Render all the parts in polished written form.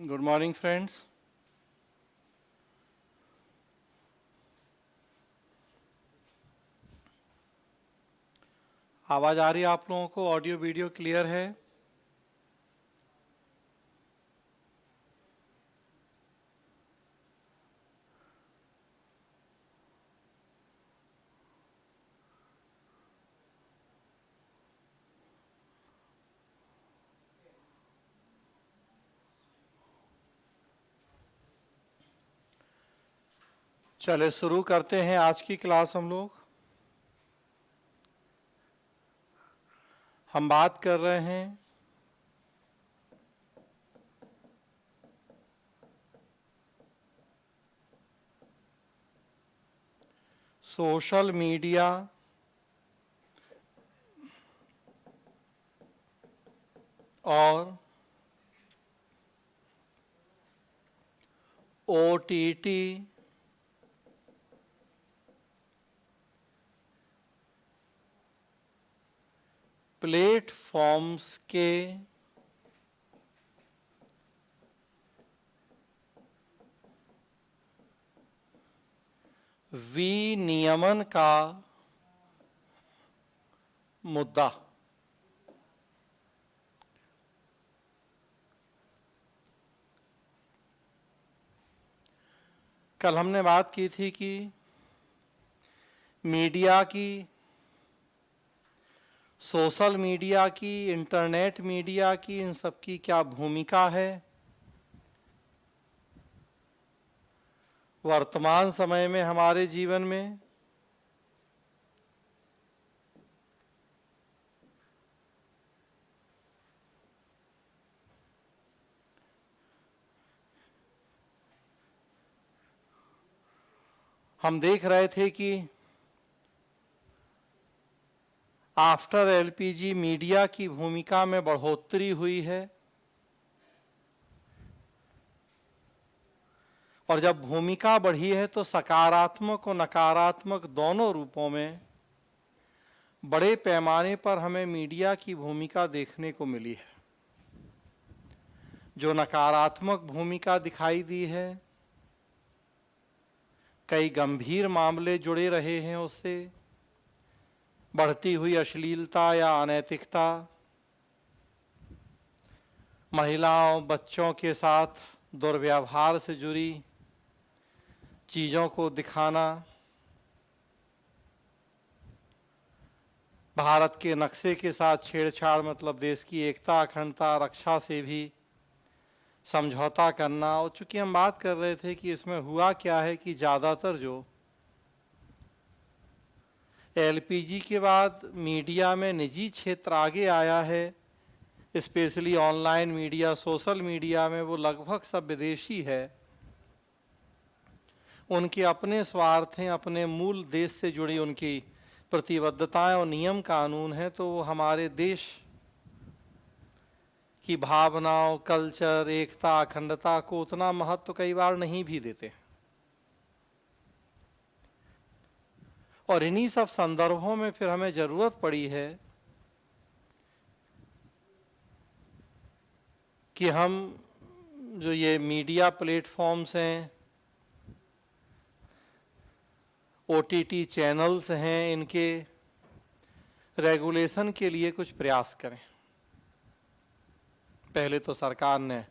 Good morning friends. आवाज़ आ रही है आप लोगों को? ऑडियो वीडियो क्लियर है? चले शुरू करते हैं आज की क्लास। हम बात कर रहे हैं सोशल मीडिया और ओटीटी प्लेटफॉर्म्स के विनियमन का मुद्दा। कल हमने बात की थी कि मीडिया की, सोशल मीडिया की, इंटरनेट मीडिया की, इन सब की क्या भूमिका है वर्तमान समय में हमारे जीवन में। हम देख रहे थे कि आफ्टर एलपीजी मीडिया की भूमिका में बढ़ोतरी हुई है, और जब भूमिका बढ़ी है तो सकारात्मक और नकारात्मक दोनों रूपों में बड़े पैमाने पर हमें मीडिया की भूमिका देखने को मिली है। जो नकारात्मक भूमिका दिखाई दी है, कई गंभीर मामले जुड़े रहे हैं उससे, बढ़ती हुई अश्लीलता या अनैतिकता, महिलाओं बच्चों के साथ दुर्व्यवहार से जुड़ी चीज़ों को दिखाना, भारत के नक्शे के साथ छेड़छाड़, मतलब देश की एकता अखंडता रक्षा से भी समझौता करना। और चूंकि हम बात कर रहे थे कि इसमें हुआ क्या है कि ज़्यादातर जो एलपीजी के बाद मीडिया में निजी क्षेत्र आगे आया है, specially online media, social media में, वो लगभग सब विदेशी है। उनके अपने स्वार्थ हैं, अपने मूल देश से जुड़ी उनकी प्रतिबद्धताएं और नियम कानून हैं, तो वो हमारे देश की भावनाओं, कल्चर, एकता, अखंडता को उतना महत्व कई बार नहीं भी देते। और इन्हीं सब संदर्भों में फिर हमें जरूरत पड़ी है कि हम जो ये मीडिया प्लेटफॉर्म्स हैं, ओटीटी चैनल्स हैं, इनके रेगुलेशन के लिए कुछ प्रयास करें। पहले तो सरकार ने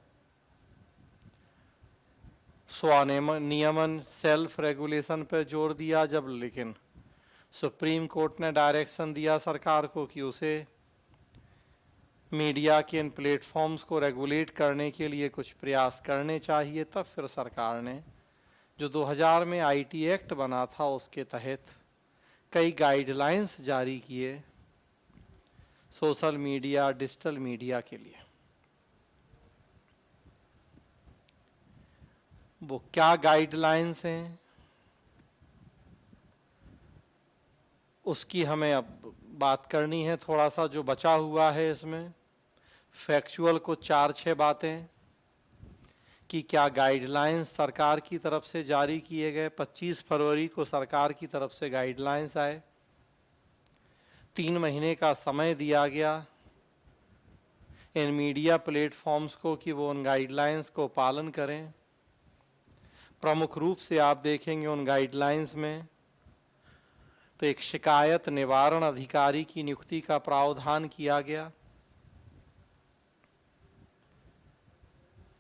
स्वनियमन, सेल्फ रेगुलेशन पर जोर दिया, जब लेकिन सुप्रीम कोर्ट ने डायरेक्शन दिया सरकार को कि उसे मीडिया के इन प्लेटफॉर्म्स को रेगुलेट करने के लिए कुछ प्रयास करने चाहिए, तब फिर सरकार ने जो 2000 में आईटी एक्ट बना था उसके तहत कई गाइडलाइंस जारी किए सोशल मीडिया, डिजिटल मीडिया के लिए। वो क्या गाइडलाइंस हैं उसकी हमें अब बात करनी है। थोड़ा सा जो बचा हुआ है इसमें फैक्चुअल को 4-6 बातें कि क्या गाइडलाइंस सरकार की तरफ से जारी किए गए। 25 फरवरी को सरकार की तरफ से गाइडलाइंस आए, 3 महीने का समय दिया गया इन मीडिया प्लेटफॉर्म्स को कि वो उन गाइडलाइंस को पालन करें। प्रमुख रूप से आप देखेंगे उन गाइडलाइंस में तो एक शिकायत निवारण अधिकारी की नियुक्ति का प्रावधान किया गया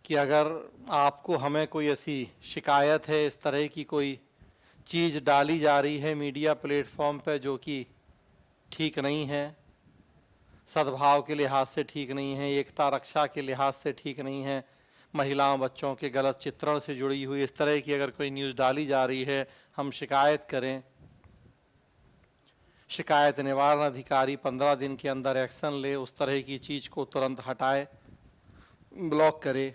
कि अगर आपको हमें कोई ऐसी शिकायत है, इस तरह की कोई चीज़ डाली जा रही है मीडिया प्लेटफॉर्म पर जो कि ठीक नहीं है, सद्भाव के लिहाज से ठीक नहीं है, एकता रक्षा के लिहाज से ठीक नहीं है, महिलाओं बच्चों के गलत चित्रण से जुड़ी हुई इस तरह की अगर कोई न्यूज़ डाली जा रही है, हम शिकायत करें। शिकायत निवारण अधिकारी 15 दिन के अंदर एक्शन ले, उस तरह की चीज़ को तुरंत हटाए, ब्लॉक करे।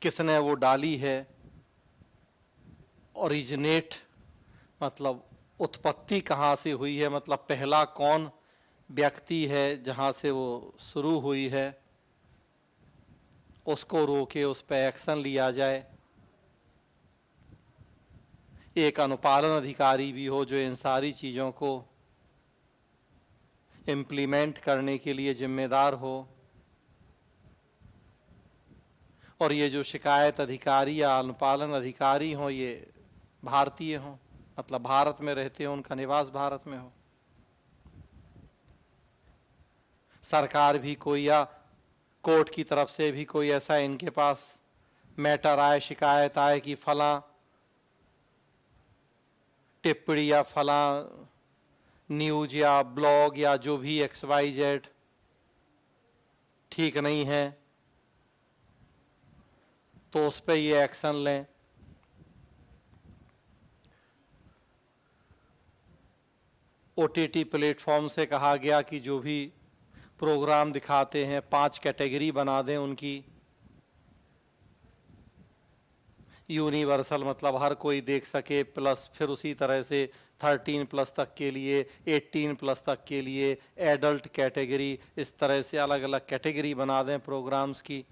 किसने वो डाली है, ओरिजिनेट मतलब उत्पत्ति कहाँ से हुई है, मतलब पहला कौन व्यक्ति है जहाँ से वो शुरू हुई है, उसको रोके, उस पर एक्शन लिया जाए। एक अनुपालन अधिकारी भी हो जो इन सारी चीज़ों को इम्प्लीमेंट करने के लिए जिम्मेदार हो। और ये जो शिकायत अधिकारी या अनुपालन अधिकारी हों ये भारतीय हों, मतलब भारत में रहते हो, उनका निवास भारत में हो। सरकार भी कोई या कोर्ट की तरफ से भी कोई ऐसा इनके पास मैटर आए, शिकायत आए कि फला टिप्पणी या फला न्यूज या ब्लॉग या जो भी XYZ ठीक नहीं है, तो उस पर ये एक्शन लें। OTT प्लेटफॉर्म से कहा गया कि जो भी प्रोग्राम दिखाते हैं 5 कैटेगरी बना दें उनकी, यूनिवर्सल मतलब हर कोई देख सके, प्लस फिर उसी तरह से 13+ तक के लिए, 18+ तक के लिए, एडल्ट कैटेगरी, इस तरह से अलग अलग कैटेगरी बना दें प्रोग्राम्स की।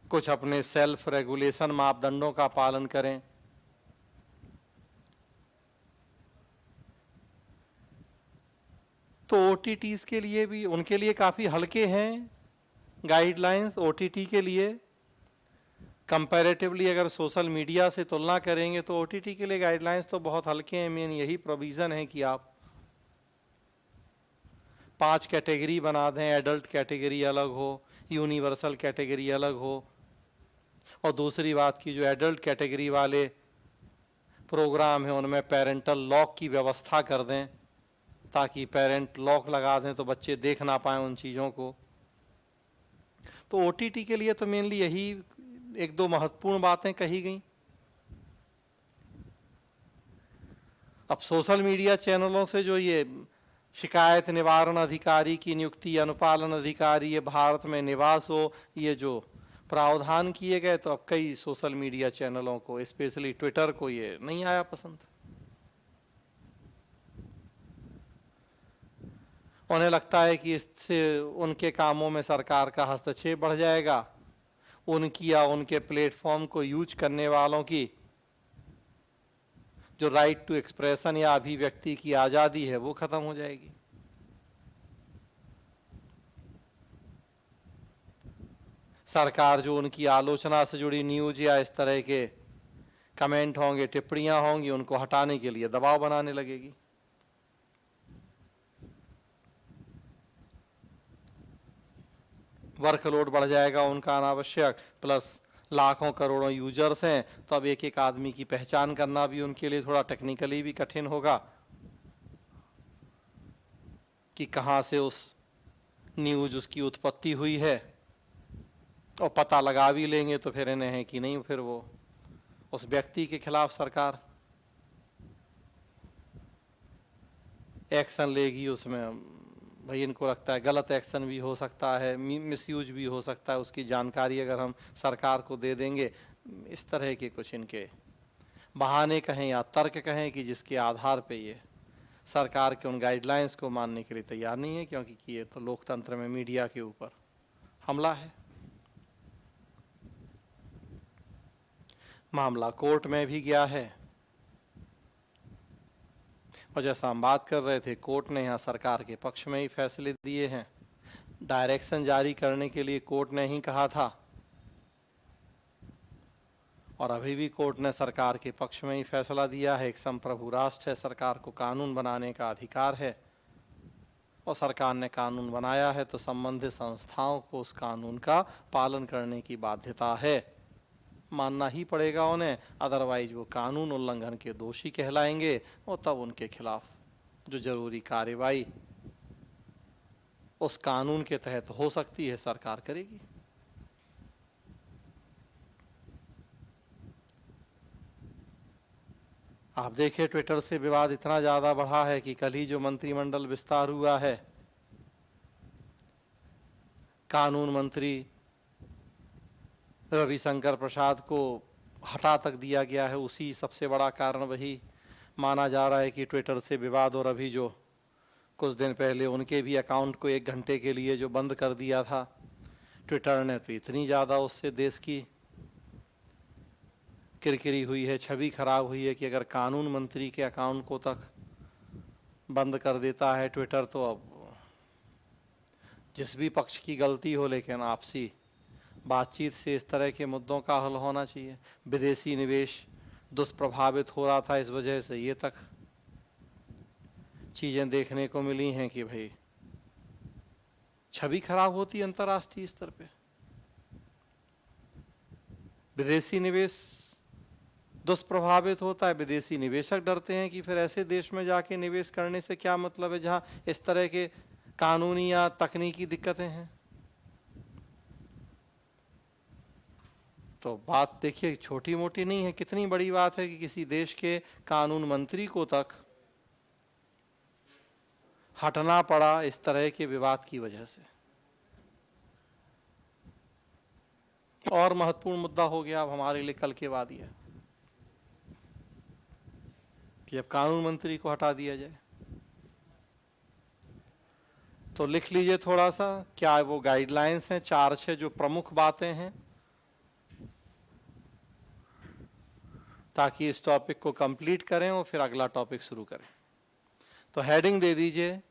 कुछ अपने सेल्फ रेगुलेशन मापदंडों का पालन करें। तो OTTs के लिए भी, उनके लिए काफ़ी हल्के हैं गाइडलाइंस। OTT के लिए कंपैरेटिवली अगर सोशल मीडिया से तुलना करेंगे तो OTT के लिए गाइडलाइंस तो बहुत हल्के हैं। मेन यही प्रोविज़न है कि आप 5 कैटेगरी बना दें, एडल्ट कैटेगरी अलग हो, यूनिवर्सल कैटेगरी अलग हो। और दूसरी बात की जो एडल्ट कैटेगरी वाले प्रोग्राम हैं उनमें पेरेंटल लॉक की व्यवस्था कर दें, ताकि पेरेंट लॉक लगा दें तो बच्चे देख ना पाएं उन चीज़ों को। तो OTT के लिए तो मेनली यही 1-2 महत्वपूर्ण बातें कही गई। अब सोशल मीडिया चैनलों से जो ये शिकायत निवारण अधिकारी की नियुक्ति, अनुपालन अधिकारी, ये भारत में निवास हो, ये जो प्रावधान किए गए, तो अब कई सोशल मीडिया चैनलों को, स्पेशली ट्विटर को, ये नहीं आया पसंद। उन्हें लगता है कि इससे उनके कामों में सरकार का हस्तक्षेप बढ़ जाएगा, उनकी या उनके प्लेटफॉर्म को यूज करने वालों की जो राइट टू एक्सप्रेशन या अभिव्यक्ति की आज़ादी है वो खत्म हो जाएगी। सरकार जो उनकी आलोचना से जुड़ी न्यूज या इस तरह के कमेंट होंगे, टिप्पणियां होंगी, उनको हटाने के लिए दबाव बनाने लगेगी। वर्कलोड बढ़ जाएगा उनका अनावश्यक, प्लस लाखों करोड़ों यूजर्स हैं, तो अब एक एक आदमी की पहचान करना भी उनके लिए थोड़ा टेक्निकली भी कठिन होगा कि कहाँ से उस न्यूज उसकी उत्पत्ति हुई है। और पता लगा भी लेंगे तो फिर इन्हें है कि नहीं, फिर वो उस व्यक्ति के खिलाफ सरकार एक्शन लेगी। उसमें भाई इनको लगता है गलत एक्शन भी हो सकता है, मिसयूज भी हो सकता है, उसकी जानकारी अगर हम सरकार को दे देंगे। इस तरह के कुछ इनके बहाने कहें या तर्क कहें कि जिसके आधार पे ये सरकार के उन गाइडलाइंस को मानने के लिए तैयार नहीं है, क्योंकि ये तो लोकतंत्र में मीडिया के ऊपर हमला है। मामला कोर्ट में भी गया है, और जैसा हम बात कर रहे थे, कोर्ट ने यहाँ सरकार के पक्ष में ही फैसले दिए हैं। डायरेक्शन जारी करने के लिए कोर्ट ने ही कहा था, और अभी भी कोर्ट ने सरकार के पक्ष में ही फैसला दिया है। एक संप्रभु राष्ट्र है, सरकार को कानून बनाने का अधिकार है, और सरकार ने कानून बनाया है तो संबंधित संस्थाओं को उस कानून का पालन करने की बाध्यता है, मानना ही पड़ेगा उन्हें। अदरवाइज वो कानून उल्लंघन के दोषी कहलाएंगे, और तब उनके खिलाफ जो जरूरी कार्रवाई उस कानून के तहत हो सकती है, सरकार करेगी। आप देखिए, ट्विटर से विवाद इतना ज्यादा बढ़ा है कि कल ही जो मंत्रिमंडल विस्तार हुआ है, कानून मंत्री रविशंकर प्रसाद को हटा तक दिया गया है। उसी सबसे बड़ा कारण वही माना जा रहा है कि ट्विटर से विवाद। और अभी जो कुछ दिन पहले उनके भी अकाउंट को 1 घंटे के लिए जो बंद कर दिया था ट्विटर ने, तो इतनी ज़्यादा उससे देश की किरकिरी हुई है, छवि खराब हुई है कि अगर कानून मंत्री के अकाउंट को तक बंद कर देता है ट्विटर, तो अब जिस भी पक्ष की गलती हो, लेकिन आपसी बातचीत से इस तरह के मुद्दों का हल होना चाहिए। विदेशी निवेश दुष्प्रभावित हो रहा था इस वजह से, ये तक चीजें देखने को मिली हैं कि भाई छवि खराब होती है अंतर्राष्ट्रीय स्तर पे। विदेशी निवेश दुष्प्रभावित होता है, विदेशी निवेशक डरते हैं कि फिर ऐसे देश में जाके निवेश करने से क्या मतलब है जहां इस तरह के कानूनी या तकनीकी दिक्कतें हैं। तो बात देखिए छोटी मोटी नहीं है, कितनी बड़ी बात है कि किसी देश के कानून मंत्री को तक हटना पड़ा इस तरह के विवाद की वजह से। और महत्वपूर्ण मुद्दा हो गया अब हमारे लिए कल के बाद यह कि अब कानून मंत्री को हटा दिया जाए। तो लिख लीजिए थोड़ा सा, क्या वो गाइडलाइंस हैं 4-6 जो प्रमुख बातें हैं, ताकि इस टॉपिक को कंप्लीट करें और फिर अगला टॉपिक शुरू करें। तो हेडिंग दे दीजिए,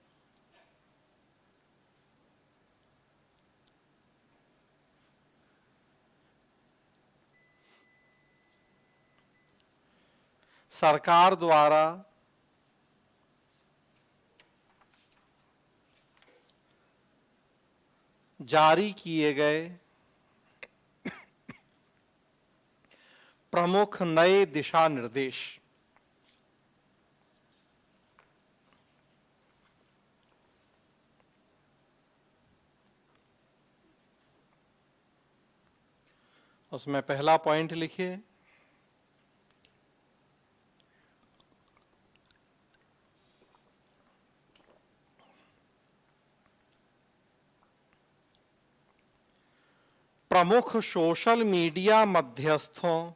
सरकार द्वारा जारी किए गए प्रमुख नए दिशा निर्देश। उसमें पहला पॉइंट लिखिए, प्रमुख सोशल मीडिया मध्यस्थों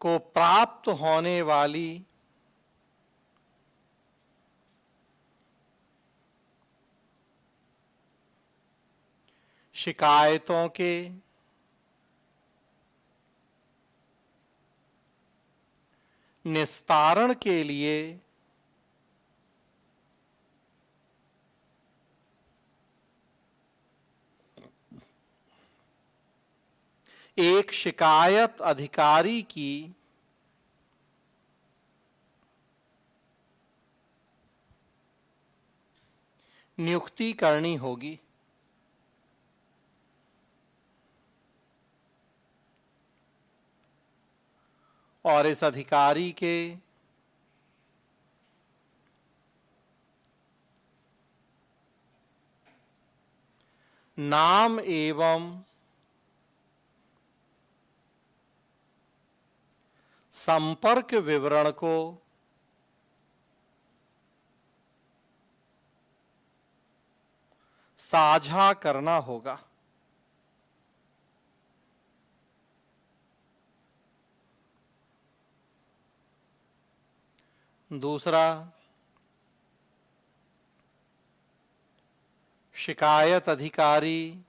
को प्राप्त होने वाली शिकायतों के निस्तारण के लिए एक शिकायत अधिकारी की नियुक्ति करनी होगी। और इस अधिकारी के नाम एवं संपर्क विवरण को साझा करना होगा। दूसरा, शिकायत अधिकारी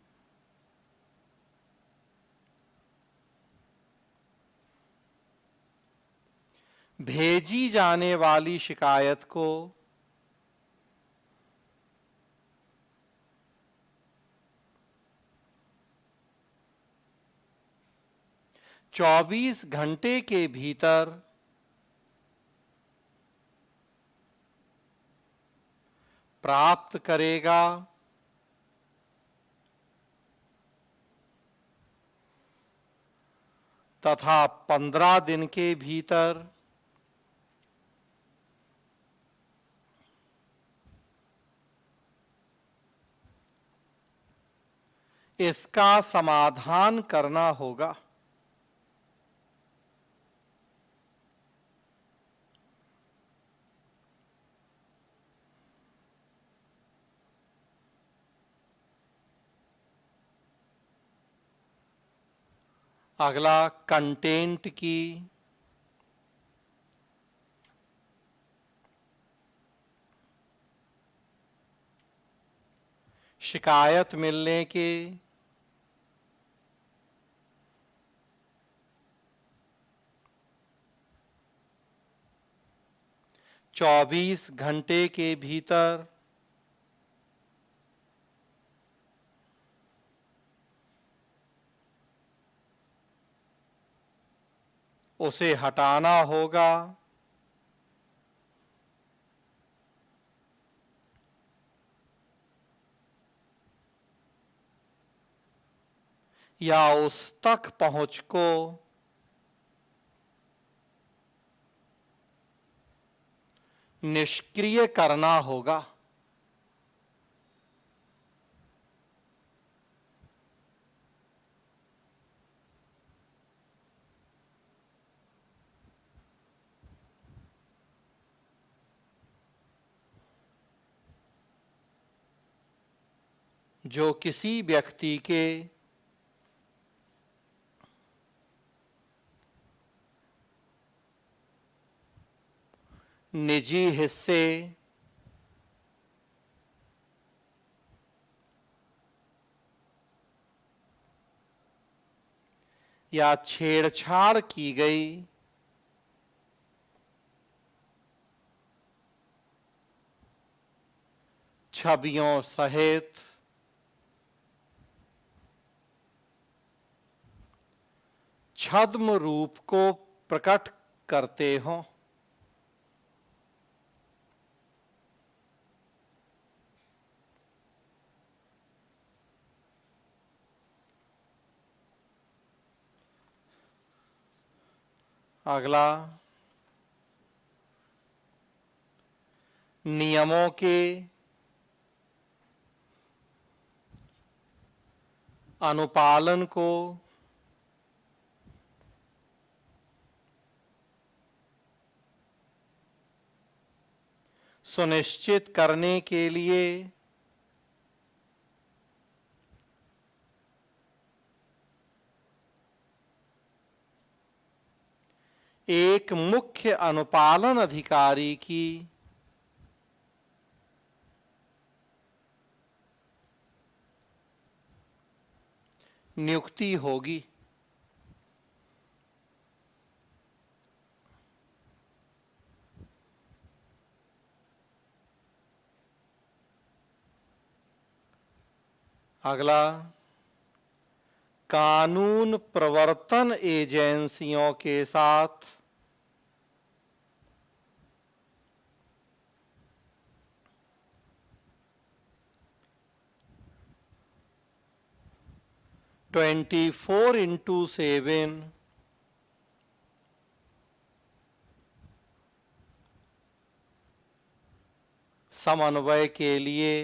भेजी जाने वाली शिकायत को 24 घंटे के भीतर प्राप्त करेगा तथा 15 दिन के भीतर इसका समाधान करना होगा। अगला, कंटेंट की शिकायत मिलने के 24 घंटे के भीतर उसे हटाना होगा या उस तक पहुंच को निष्क्रिय करना होगा। जो किसी व्यक्ति के निजी हिस्से या छेड़छाड़ की गई छवियों सहित छद्म रूप को प्रकट करते हों। अगला, नियमों के अनुपालन को सुनिश्चित करने के लिए एक मुख्य अनुपालन अधिकारी की नियुक्ति होगी। अगला, कानून प्रवर्तन एजेंसियों के साथ ट्वेंटी 24/7 समन्वय के लिए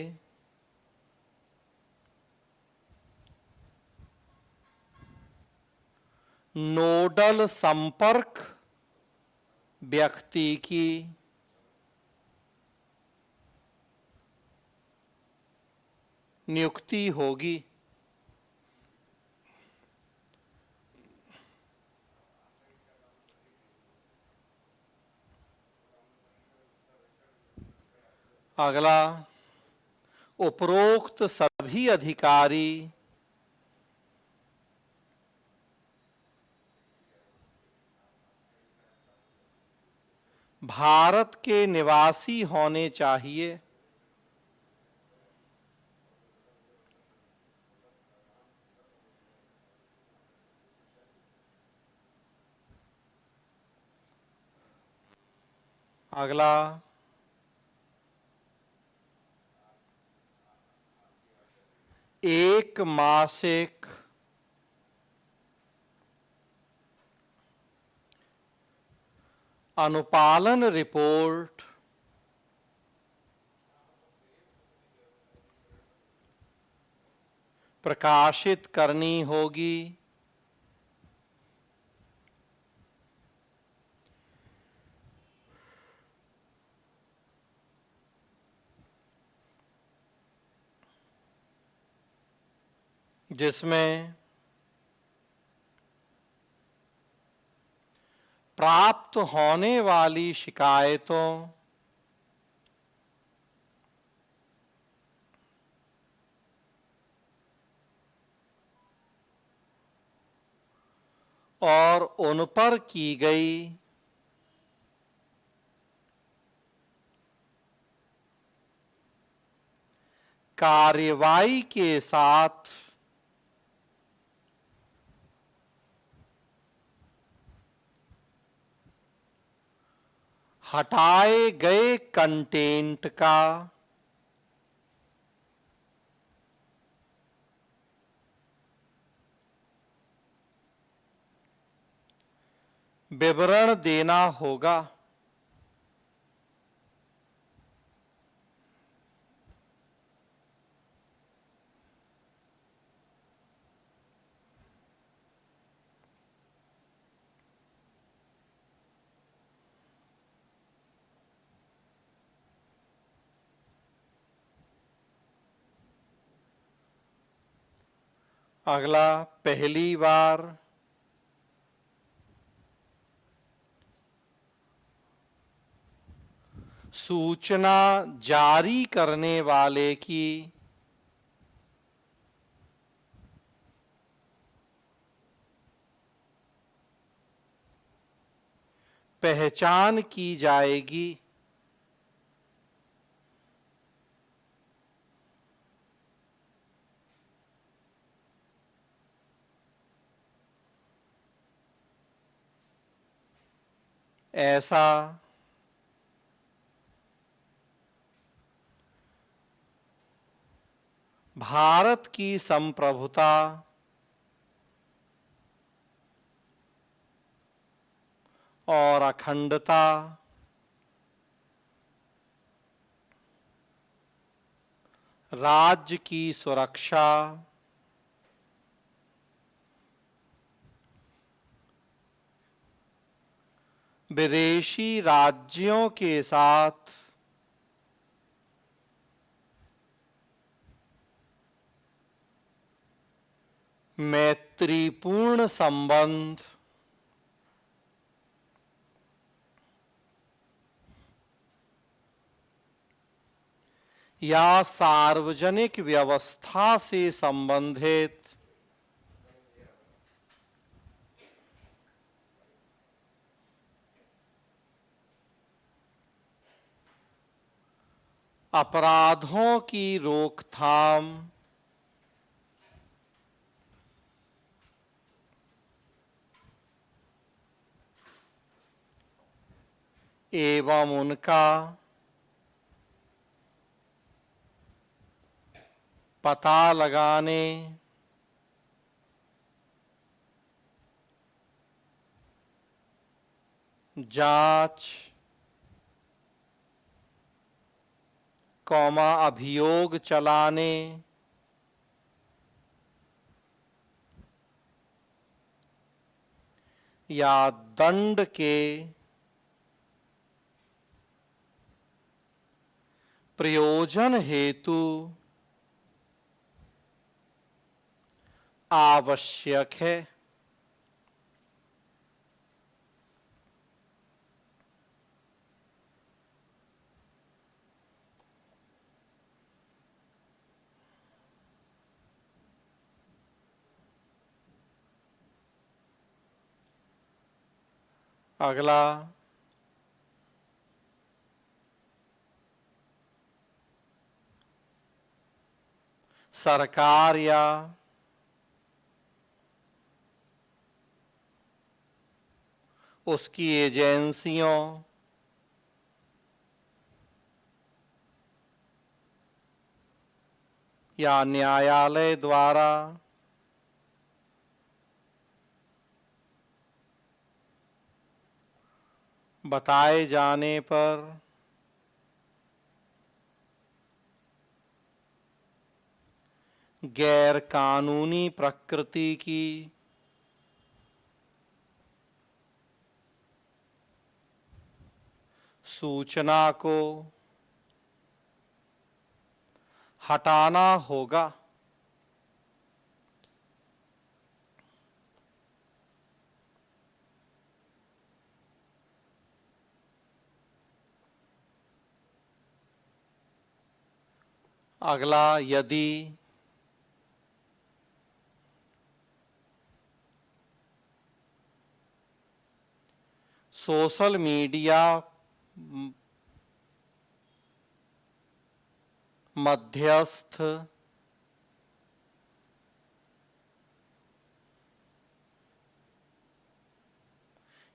नोडल संपर्क व्यक्ति की नियुक्ति होगी। अगला, उपरोक्त सभी अधिकारी भारत के निवासी होने चाहिए। अगला, एक मासिक अनुपालन रिपोर्ट प्रकाशित करनी होगी। जिसमें प्राप्त होने वाली शिकायतों और उन पर की गई कार्रवाई के साथ हटाए गए कंटेंट का विवरण देना होगा। अगला, पहली बार सूचना जारी करने वाले की पहचान की जाएगी। ऐसा भारत की संप्रभुता और अखंडता, राज्य की सुरक्षा, विदेशी राज्यों के साथ मैत्रीपूर्ण संबंध या सार्वजनिक व्यवस्था से संबंधित अपराधों की रोकथाम एवं उनका पता लगाने, जांच, अभियोग चलाने, या दंड के प्रयोजन हेतु आवश्यक है। अगला सरकार या उसकी एजेंसियों या न्यायालय द्वारा बताए जाने पर गैर कानूनी प्रकृति की सूचना को हटाना होगा। अगला, यदि सोशल मीडिया मध्यस्थ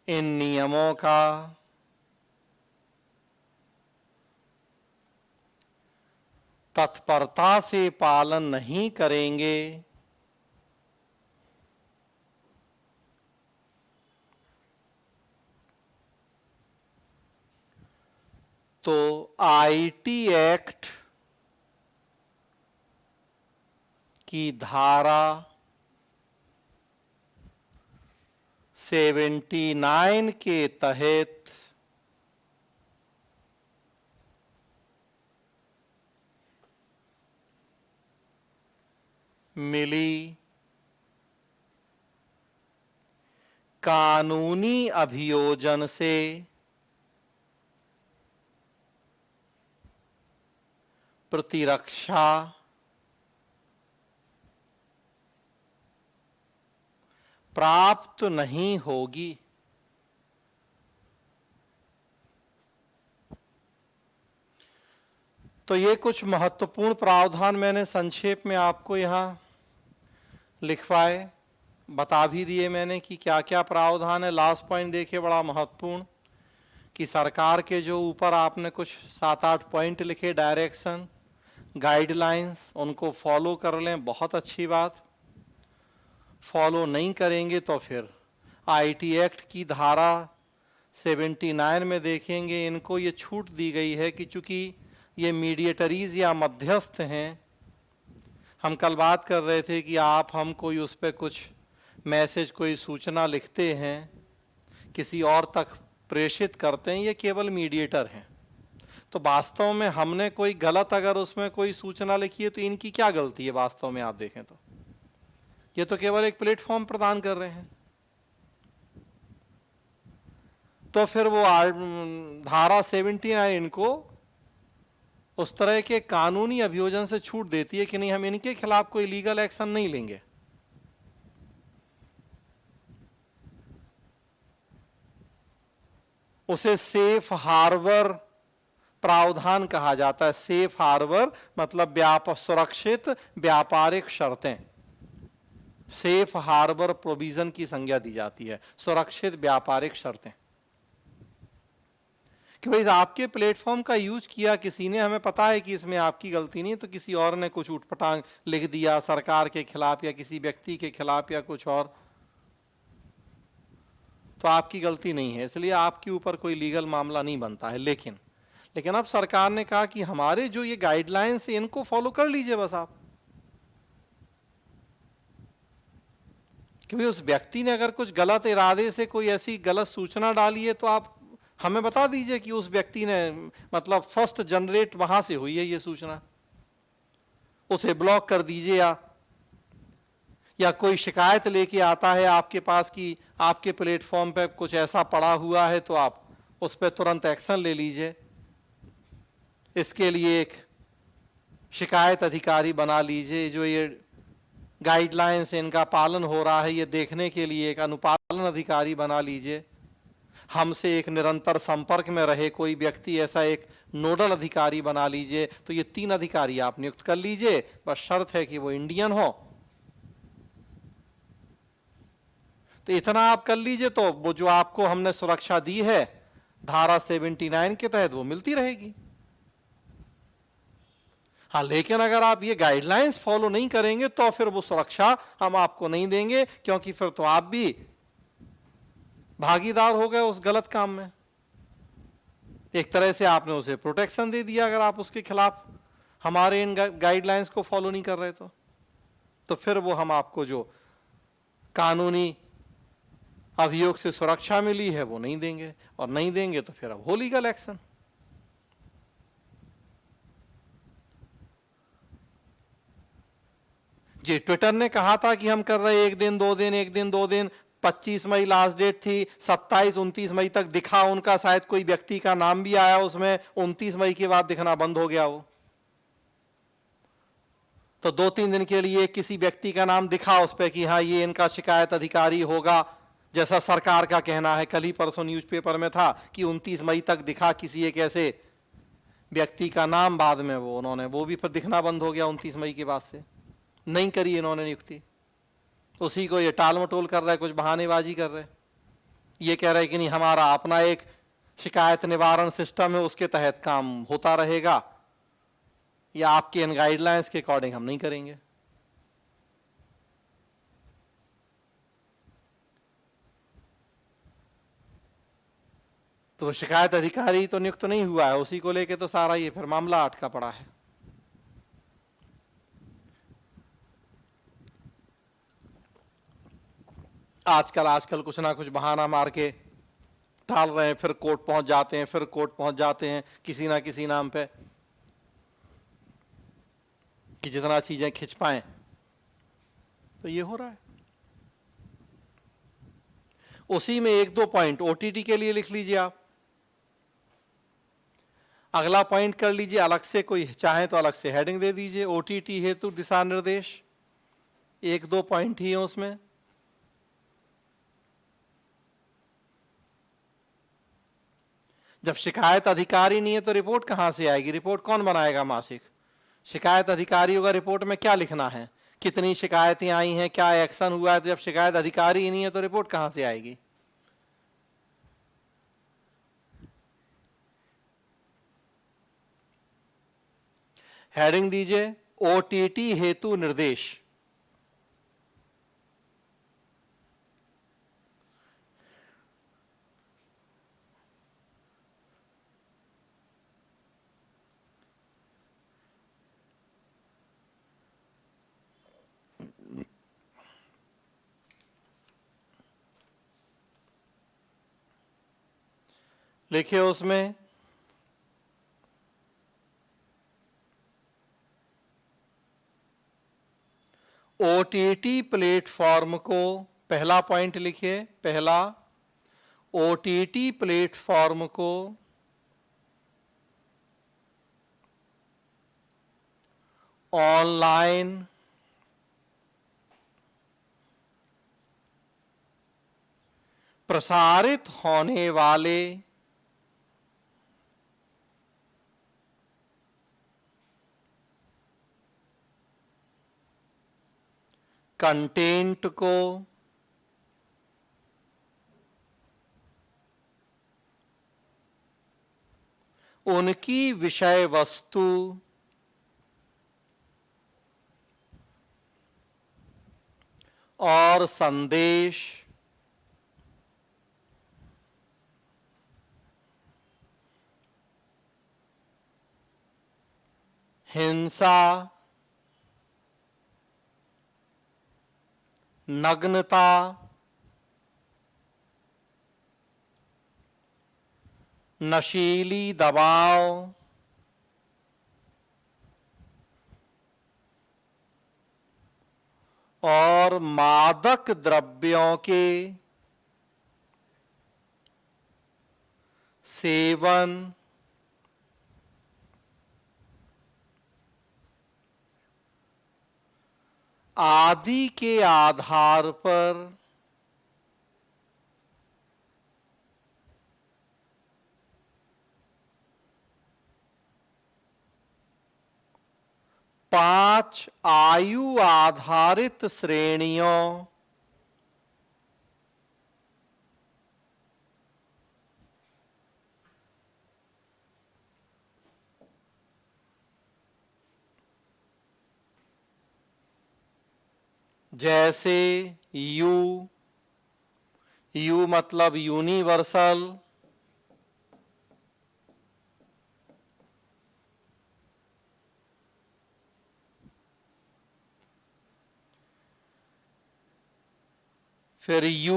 इन नियमों का तत्परता से पालन नहीं करेंगे तो आईटी एक्ट की धारा 79 के तहत मिली कानूनी अभियोजन से प्रतिरक्षा प्राप्त नहीं होगी। तो ये कुछ महत्वपूर्ण प्रावधान मैंने संक्षेप में आपको यहाँ लिखवाए, बता भी दिए मैंने कि क्या क्या प्रावधान है। लास्ट पॉइंट देखिए, बड़ा महत्वपूर्ण, कि सरकार के जो ऊपर आपने कुछ 7-8 पॉइंट लिखे, डायरेक्शन, गाइडलाइंस, उनको फॉलो कर लें, बहुत अच्छी बात। फॉलो नहीं करेंगे तो फिर आईटी एक्ट की धारा 79 में देखेंगे, इनको ये छूट दी गई है कि चूंकि ये मीडिएटरीज या मध्यस्थ हैं, हम कल बात कर रहे थे कि आप हम कोई उस पर कुछ मैसेज, कोई सूचना लिखते हैं, किसी और तक प्रेषित करते हैं, ये केवल मीडिएटर हैं। तो वास्तव में हमने कोई गलत अगर उसमें कोई सूचना लिखी है तो इनकी क्या गलती है वास्तव में आप देखें तो? ये तो केवल एक प्लेटफॉर्म प्रदान कर रहे हैं। तो फिर वो धारा 79 इनको उस तरह के कानूनी अभियोजन से छूट देती है कि नहीं, हम इनके खिलाफ कोई लीगल एक्शन नहीं लेंगे। उसे सेफ हार्बर प्रावधान कहा जाता है। सेफ हार्बर मतलब सुरक्षित व्यापारिक शर्तें, सेफ हार्बर प्रोविजन की संज्ञा दी जाती है, सुरक्षित व्यापारिक शर्तें। कि भाई आपके प्लेटफॉर्म का यूज किया किसी ने, हमें पता है कि इसमें आपकी गलती नहीं, तो किसी और ने कुछ उठपटांग लिख दिया सरकार के खिलाफ या किसी व्यक्ति के खिलाफ या कुछ और, तो आपकी गलती नहीं है, इसलिए आपके ऊपर कोई लीगल मामला नहीं बनता है। लेकिन अब सरकार ने कहा कि हमारे जो ये गाइडलाइंस है इनको फॉलो कर लीजिए बस आप। कि भाई उस व्यक्ति ने अगर कुछ गलत इरादे से कोई ऐसी गलत सूचना डाली है तो आप हमें बता दीजिए कि उस व्यक्ति ने, मतलब फर्स्ट जनरेट वहां से हुई है ये सूचना, उसे ब्लॉक कर दीजिए। या कोई शिकायत लेके आता है आपके पास कि आपके प्लेटफॉर्म पे कुछ ऐसा पड़ा हुआ है, तो आप उस पर तुरंत एक्शन ले लीजिए। इसके लिए एक शिकायत अधिकारी बना लीजिए, जो ये गाइडलाइंस इनका पालन हो रहा है ये देखने के लिए एक अनुपालन अधिकारी बना लीजिए। हमसे एक निरंतर संपर्क में रहे कोई व्यक्ति, ऐसा एक नोडल अधिकारी बना लीजिए। तो ये 3 अधिकारी आप नियुक्त कर लीजिए, बस शर्त है कि वो इंडियन हो। तो इतना आप कर लीजिए तो वो जो आपको हमने सुरक्षा दी है धारा 79 के तहत वो मिलती रहेगी। हाँ, लेकिन अगर आप ये गाइडलाइंस फॉलो नहीं करेंगे तो फिर वो सुरक्षा हम आपको नहीं देंगे, क्योंकि फिर तो आप भी भागीदार हो गए उस गलत काम में। एक तरह से आपने उसे प्रोटेक्शन दे दिया अगर आप उसके खिलाफ हमारे इन गाइडलाइंस को फॉलो नहीं कर रहे तो फिर वो हम आपको जो कानूनी अभियोग से सुरक्षा मिली है वो नहीं देंगे, और नहीं देंगे तो फिर अब हो लीगल एक्शन। जी, ट्विटर ने कहा था कि हम कर रहे 1 दिन 2 दिन 1 दिन 2 दिन, 25 मई लास्ट डेट थी, 27-29 मई तक दिखा उनका, शायद कोई व्यक्ति का नाम भी आया उसमें, 29 मई के बाद दिखना बंद हो गया वो। तो 2-3 दिन के लिए किसी व्यक्ति का नाम दिखा उस पर कि हाँ ये इनका शिकायत अधिकारी होगा, जैसा सरकार का कहना है। कल ही परसों न्यूज़पेपर में था कि 29 मई तक दिखा किसी एक ऐसे व्यक्ति का नाम, बाद में वो उन्होंने वो भी फिर दिखना बंद हो गया 29 मई के बाद से। नहीं करी इन्होंने नियुक्ति, उसी को ये टाल मटोल कर रहा है, कुछ बहानेबाजी कर रहे हैं। ये कह रहे हैं कि नहीं हमारा अपना एक शिकायत निवारण सिस्टम है, उसके तहत काम होता रहेगा, या आपके इन गाइडलाइंस के अकॉर्डिंग हम नहीं करेंगे। तो शिकायत अधिकारी तो नियुक्त नहीं हुआ है, उसी को लेके तो सारा ये फिर मामला अटका पड़ा है। आजकल कुछ ना कुछ बहाना मार के टाल रहे हैं, फिर कोर्ट पहुंच जाते हैं, फिर कोर्ट पहुंच जाते हैं किसी ना किसी नाम पे, कि जितना चीजें खिंच पाए। तो ये हो रहा है। उसी में 1-2 पॉइंट ओटीटी के लिए लिख लीजिए आप। अगला पॉइंट कर लीजिए अलग से, कोई चाहे तो अलग से हेडिंग दे दीजिए, ओटीटी हेतु दिशा निर्देश। 1-2 पॉइंट ही है उसमें। जब शिकायत अधिकारी नहीं है तो रिपोर्ट कहां से आएगी? रिपोर्ट कौन बनाएगा मासिक? शिकायत अधिकारी होगा। रिपोर्ट में क्या लिखना है, कितनी शिकायतें आई हैं, क्या एक्शन हुआ है। तो जब शिकायत अधिकारी ही नहीं है तो रिपोर्ट कहां से आएगी? हेडिंग दीजिए ओटीटी हेतु निर्देश। लिखिए उसमें ओटीटी प्लेटफॉर्म को, पहला पॉइंट लिखिए, पहला, ओटीटी प्लेटफॉर्म को ऑनलाइन प्रसारित होने वाले कंटेंट को उनकी विषय वस्तु और संदेश हिंसा, नग्नता, नशीली दवाओं, और मादक द्रव्यों के सेवन आदि के आधार पर 5 आयु आधारित श्रेणियों जैसे यू, यू मतलब यूनिवर्सल, फिर U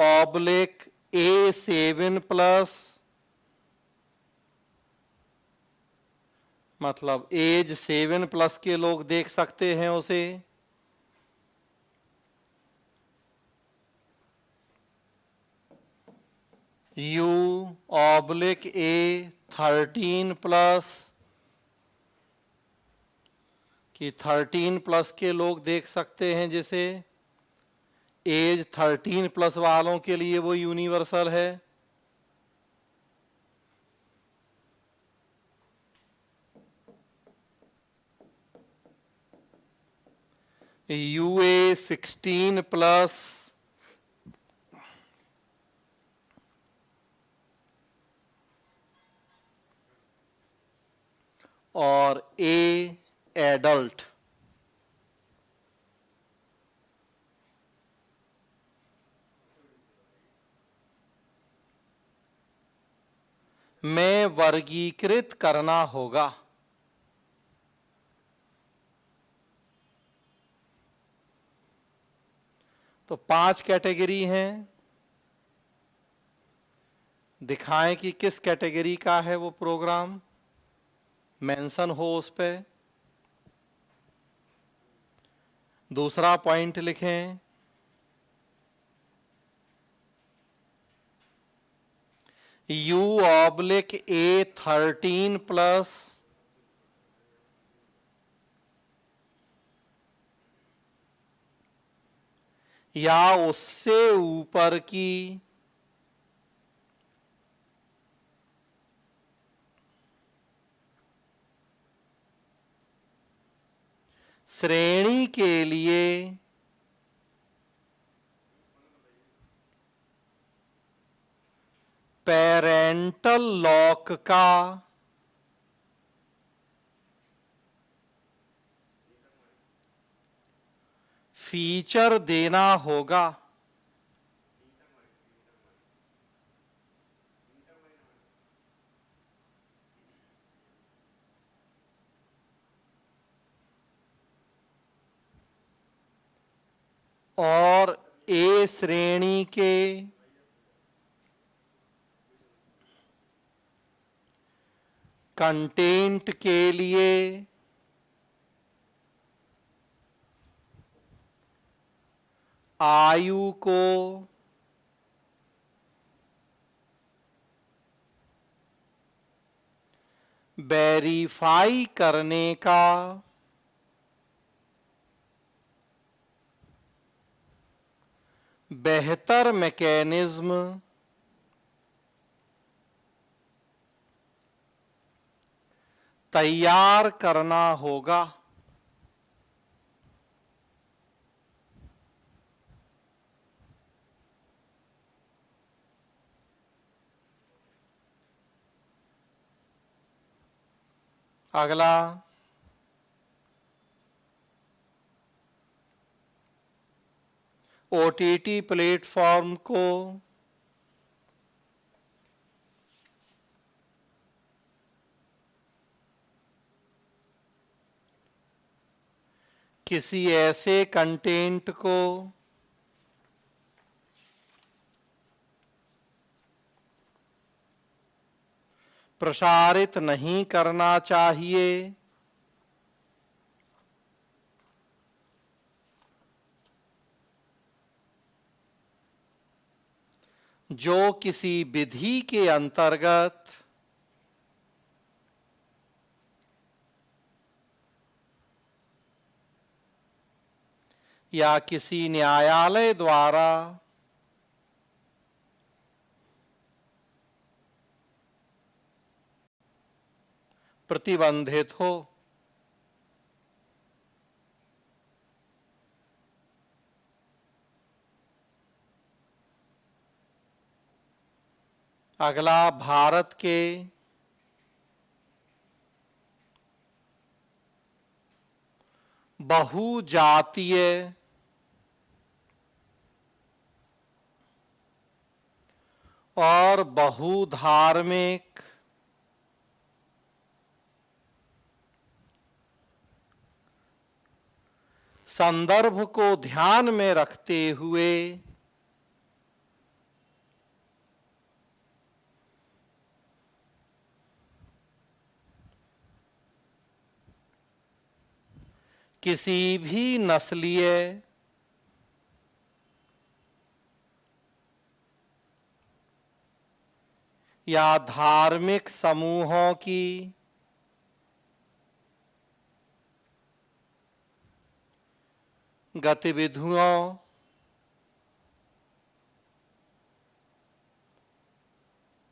ऑब्लिक A7+ मतलब एज 7+ के लोग देख सकते हैं उसे। U ऑब्लिक A13+ कि 13+ के लोग देख सकते हैं, जिसे एज 13+ वालों के लिए वो यूनिवर्सल है। UA 16+ और A एडल्ट। में वर्गीकृत करना होगा। तो 5 कैटेगरी हैं। दिखाएं कि किस कैटेगरी का है वो प्रोग्राम, मेंशन हो उस पे। दूसरा पॉइंट लिखें, U ऑब्लिक A13+ या उससे ऊपर की श्रेणी के लिए पेरेंटल लॉक का फीचर देना होगा। और ए श्रेणी के कंटेंट के लिए आयु को वेरीफाई करने का बेहतर मैकेनिज्म तैयार करना होगा। अगला, OTT प्लेटफॉर्म को किसी ऐसे कंटेंट को प्रसारित नहीं करना चाहिए जो किसी विधि के अंतर्गत या किसी न्यायालय द्वारा प्रतिबंधित हो। अगला, भारत के बहुजातीय और बहुधार्मिक संदर्भ को ध्यान में रखते हुए किसी भी नस्लीय या धार्मिक समूहों की गतिविधियों,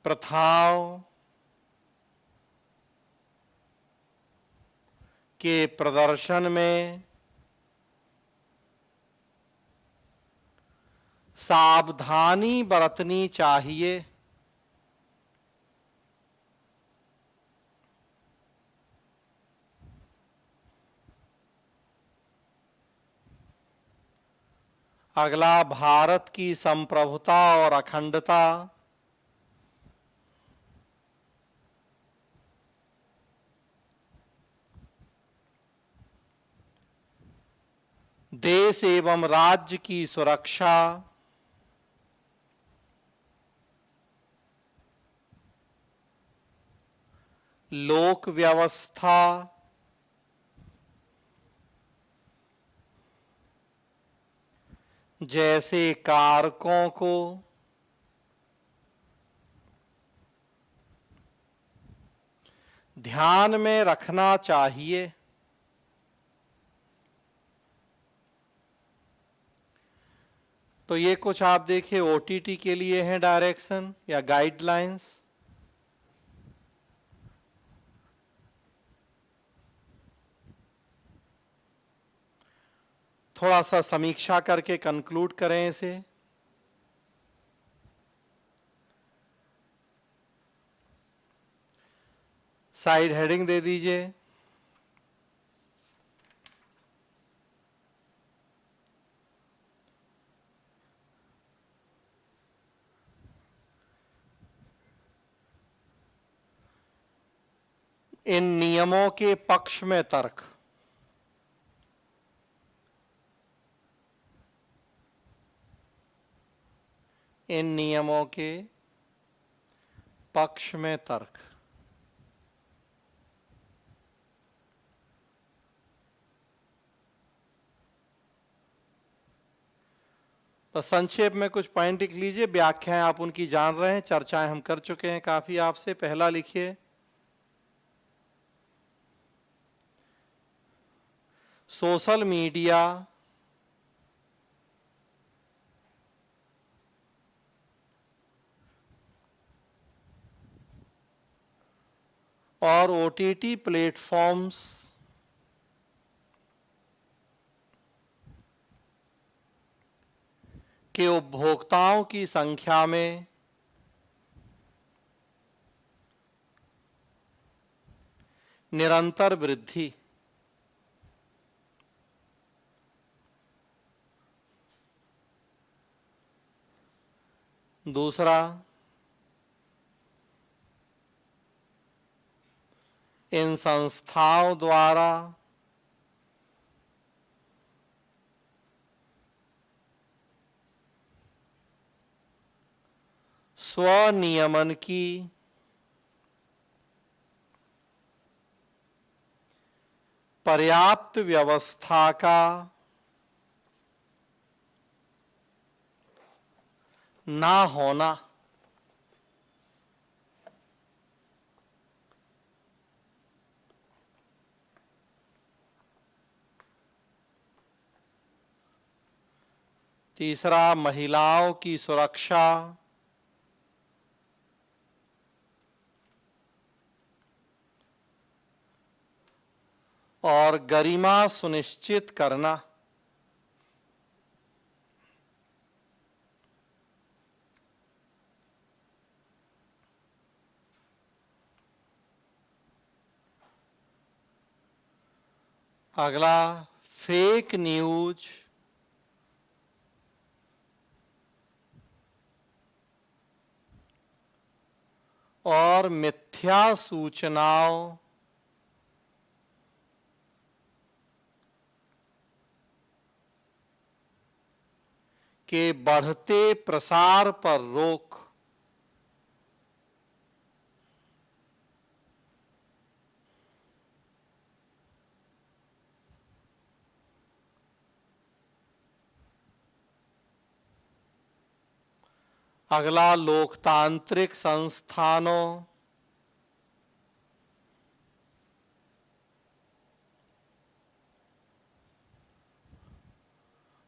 प्रथाओं के प्रदर्शन में सावधानी बरतनी चाहिए। अगला, भारत की संप्रभुता और अखंडता देश एवं राज्य की सुरक्षा लोक व्यवस्था जैसे कारकों को ध्यान में रखना चाहिए। तो ये कुछ आप देखिए ओटीटी के लिए हैं डायरेक्शन या गाइडलाइंस। थोड़ा सा समीक्षा करके कंक्लूड करें इसे। साइड हेडिंग दे दीजिए। इन नियमों के पक्ष में तर्क। इन नियमों के पक्ष में तर्क। तो संक्षेप में कुछ पॉइंट लिख लीजिए। व्याख्याएं आप उनकी जान रहे हैं, चर्चाएं हम कर चुके हैं काफी आपसे। पहला लिखिए, सोशल मीडिया और ओटीटी प्लेटफॉर्म्स के उपभोक्ताओं की संख्या में निरंतर वृद्धि। दूसरा, इन संस्थाओं द्वारा स्वनियमन की पर्याप्त व्यवस्था का ना होना। तीसरा, महिलाओं की सुरक्षा और गरिमा सुनिश्चित करना। अगला, फेक न्यूज और मिथ्या सूचनाओं के बढ़ते प्रसार पर रोक। अगला, लोकतांत्रिक संस्थानों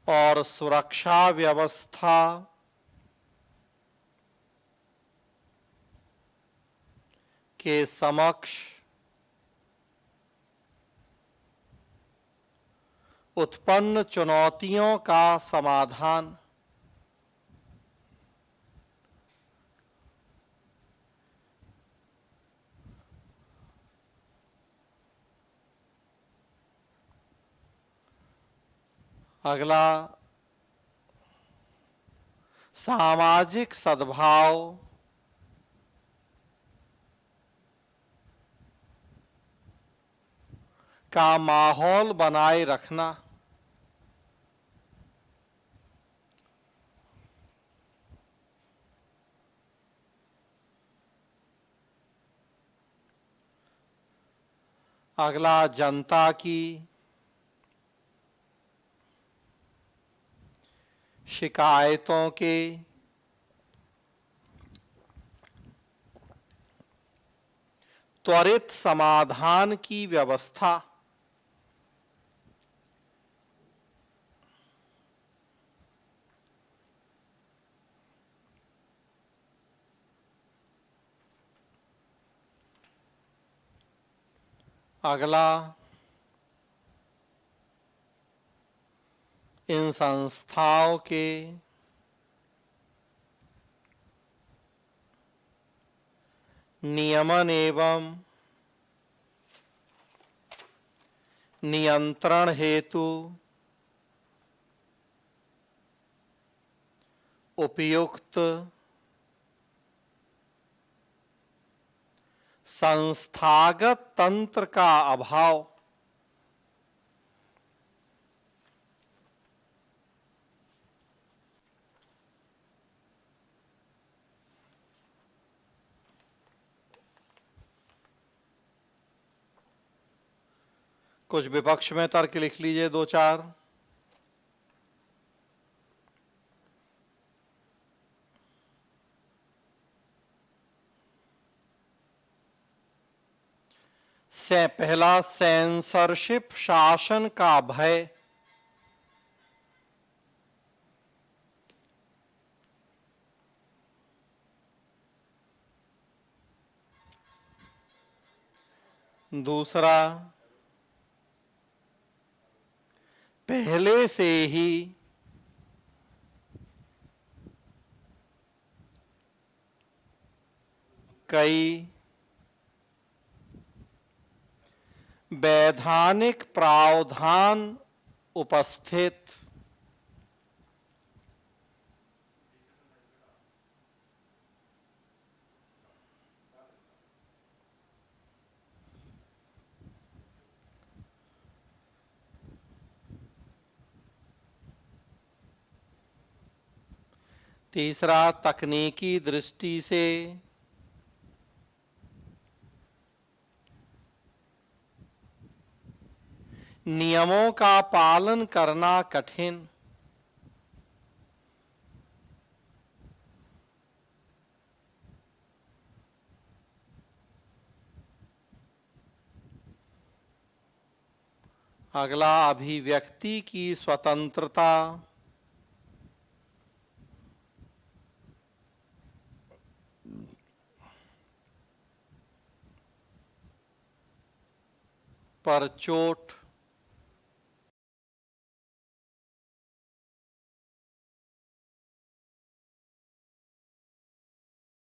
और सुरक्षा व्यवस्था के समक्ष उत्पन्न चुनौतियों का समाधान। अगला, सामाजिक सद्भाव का माहौल बनाए रखना। अगला, जनता की शिकायतों के त्वरित समाधान की व्यवस्था। अगला, इन संस्थाओं के नियमन एवं नियंत्रण हेतु उपयुक्त संस्थागत तंत्र का अभाव। कुछ विपक्ष में तर्क लिख लीजिए, दो चार। पहला, सेंसरशिप शासन का भय। दूसरा, पहले से ही कई वैधानिक प्रावधान उपस्थित तीसरा, तकनीकी दृष्टि से नियमों का पालन करना कठिन। अगला, अभिव्यक्ति की स्वतंत्रता पर चोट।